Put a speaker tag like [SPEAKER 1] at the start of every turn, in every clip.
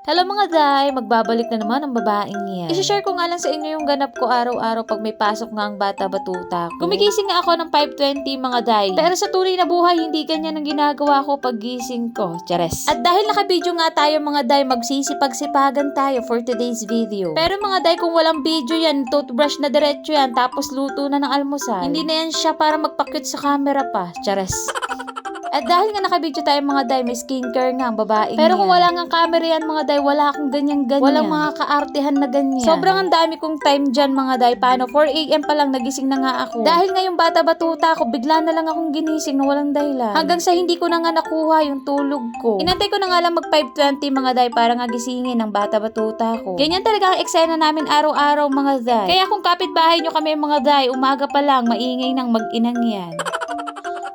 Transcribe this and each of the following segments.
[SPEAKER 1] Hello mga day, magbabalik na naman ang babaeng yan. I-share ko nga lang sa inyo yung ganap ko araw-araw pag may pasok nga ang bata batuta ko. Gumigising nga ako ng 5:20 mga day. Pero sa tunay na buhay, hindi ganyan ang ginagawa ko pag gising ko. Chares. At dahil nakabidyo nga tayo mga day, magsisipag-sipagan tayo for today's video. Pero mga day, kung walang video yan, toothbrush na diretso yan, tapos luto na ng almusal. Hindi na yan siya para magpa-cute sa camera pa. Chares. At dahil nga nakabidyo tayo mga day, may skincare nga ang babaeng pero kung wala nga camera yan mga day, wala akong ganyan-ganyan. Walang mga kaartehan na ganyan. Sobrang ang dami kong time dyan mga day. Paano? 4 AM pa lang nagising na nga ako. Dahil nga yung bata batuta ko, bigla na lang akong ginising na walang dahilan. Hanggang sa hindi ko na nga nakuha yung tulog ko. Inantay ko na nga lang mag 5:20 mga day para nga gisingin ng bata batuta ko. Ganyan talaga ang eksena namin araw-araw mga day. Kaya kung kapitbahay nyo kami mga day, umaga pa lang, maingay ng mag-inang yan.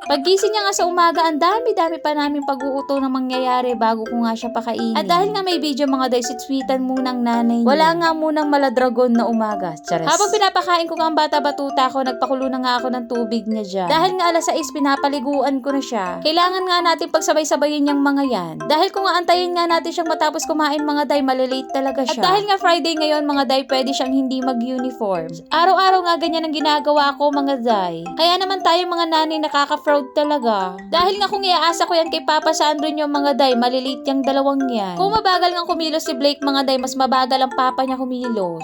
[SPEAKER 1] Paggising niya nga sa umaga, ang dami-dami pa namin pag-uuto na mangyayari bago ko nga siya pakainin. At dahil nga may video mga day, sweetan munang nanay niya. Wala nga munang maladragon na umaga. Chares. Habang pinapakain ko nga ang bata batuta ko, nagpakulo na nga ako ng tubig niya dyan. Dahil nga alas 6, pinapaliguan ko na siya. Kailangan nga natin pagsabay-sabayin yung mga yan. Dahil kung aantayin nga natin siyang matapos kumain mga day, malilate talaga siya. At dahil nga Friday ngayon mga day, pwede siyang hindi mag-uniform. Araw-araw nga ganyan ang ginagawa ko mga day. Kaya naman tayo mga nanay nakaka-fraud talaga. Dahil nga kung iaasa ko yan kay Papa Sandro nyo mga day, maliliit yung dalawang yan. Kung mabagal nga kumilos si Blake mga day, mas mabagal ang papa niya kumilos.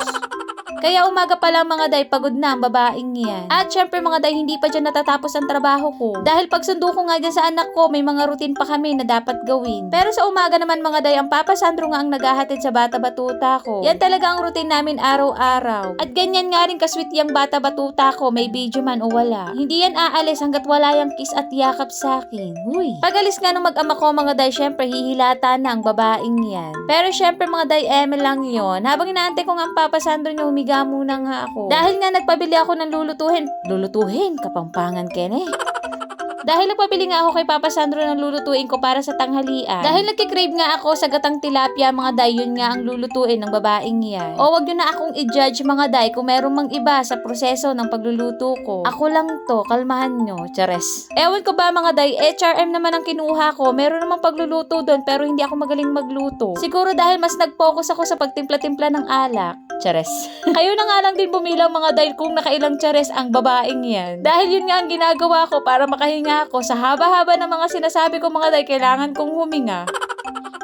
[SPEAKER 1] Kaya umaga pa lang mga day, pagod na ang babaeng yan. At syempre mga day, hindi pa dyan natatapos ang trabaho ko. Dahil pag sundo ko nga dyan sa anak ko, may mga routine pa kami na dapat gawin. Pero sa umaga naman mga day, ang Papa Sandro nga ang naghahatid sa bata batuta ko. Yan talaga ang routine namin araw-araw. At ganyan nga rin kasweet yung bata batuta ko, may video man o wala. Hindi yan aalis hanggat wala yung kiss at yakap sa akin. Uy. Pag-alis nga nung mag-ama ko mga day, syempre hihilata na ang babaeng yan. Pero syempre mga day, eme lang yon. Habang inaantay ko nga ang Papa Sandro niya, humiga muna nga ako. Dahil nga nagpabili ako ng lulutuhin, kapampangan kene. Dahil nagpabili nga ako kay Papa Sandro ng lulutuin ko para sa tanghalian. Dahil nagkikrave nga ako sa gatang tilapia mga day, yun nga ang lulutuin ng babaeng yan. O wag nyo na akong i-judge mga day kung meron mang iba sa proseso ng pagluluto ko. Ako lang to, kalmahan nyo, chares. Ewan ko ba mga day, HRM naman ang kinuha ko. Meron namang pagluluto doon pero hindi ako magaling magluto. Siguro dahil mas nag-focus ako sa pagtimpla-timpla ng alak. Chares. Kayo na nga lang din bumilang mga day kung nakailang chares ang babaeng yan. Dahil yun nga ang ginagawa ko para makahinga ako sa haba-haba ng mga sinasabi ko mga day, kailangan kong huminga.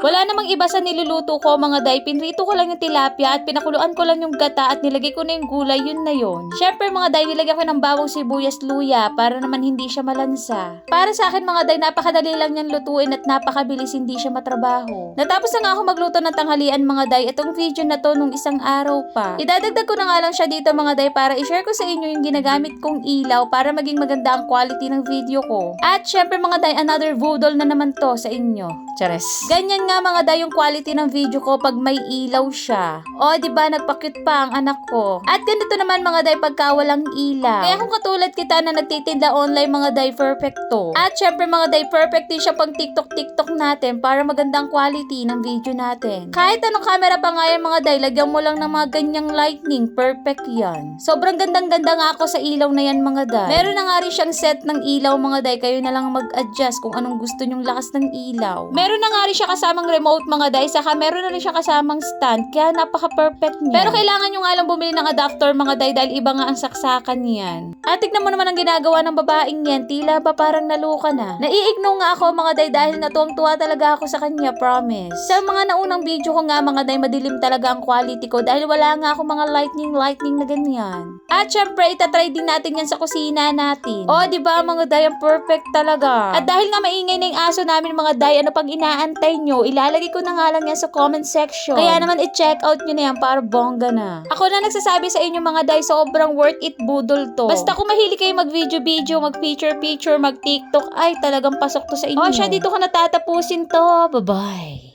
[SPEAKER 1] Wala namang iba sa niluluto ko mga day, pinrito ko lang yung tilapia at pinakuluan ko lang yung gata at nilagay ko na yung gulay, yun na yun. Syempre mga day, nilagyan ko ng bawang sibuyas luya para naman hindi siya malansa. Para sa akin mga day, napakadali lang yan lutuin at napakabilis, hindi siya matrabaho. Natapos na nga ako magluto ng tanghalian mga day, itong video na to nung isang araw pa. Idadagdag ko na nga lang siya dito mga day para i-share ko sa inyo yung ginagamit kong ilaw para maging maganda ang quality ng video ko. At syempre mga day, another voodoo na naman to sa inyo. Chares. Ganyan nga mga day yung quality ng video ko pag may ilaw siya. O diba nagpa-cute pa ang anak ko. At ganito naman mga day pagka walang ilaw. Kaya kung katulad kita na nagtitinda online mga day, perfect to. At syempre mga day, perfect din siya pang TikTok natin para magandang quality ng video natin. Kahit anong camera pa nga yan mga day, lagyan mo lang ng mga ganyang lightning, perfect yan. Sobrang gandang-ganda nga ako sa ilaw na yan mga day. Meron na nga rin siyang set ng ilaw mga day, kayo na lang mag-adjust kung anong gusto nyong lakas ng ilaw. Meron na nga rin siya kasamang remote mga day, saka meron na rin siya kasamang stand, kaya napaka-perfect niya. Pero kailangan nyo nga lang bumili ng adapter mga day dahil iba nga ang saksakan niyan. At tignan mo naman ang ginagawa ng babaeng yan, tila ba parang naluka na. Naiignaw nga ako mga day dahil natuwang-tuwa talaga ako sa kanya, promise. Sa mga naunang video ko nga mga day, madilim talaga ang quality ko dahil wala nga ako mga lightning na ganyan. At syempre, itatry din natin yan sa kusina natin. O diba mga day, ang perfect talaga. At dahil nga maingay na yung aso namin mga day, ano pang inaantay nyo, ilalagay ko na nga lang yan sa comment section. Kaya naman i-check out nyo na yan para bongga na. Ako na nagsasabi sa inyo mga day, sobrang worth it budol to. Basta kung mahilig kayo mag-video, mag-picture, mag-TikTok, ay talagang pasok to sa inyo. O siya, dito ko natatapusin to. Bye-bye.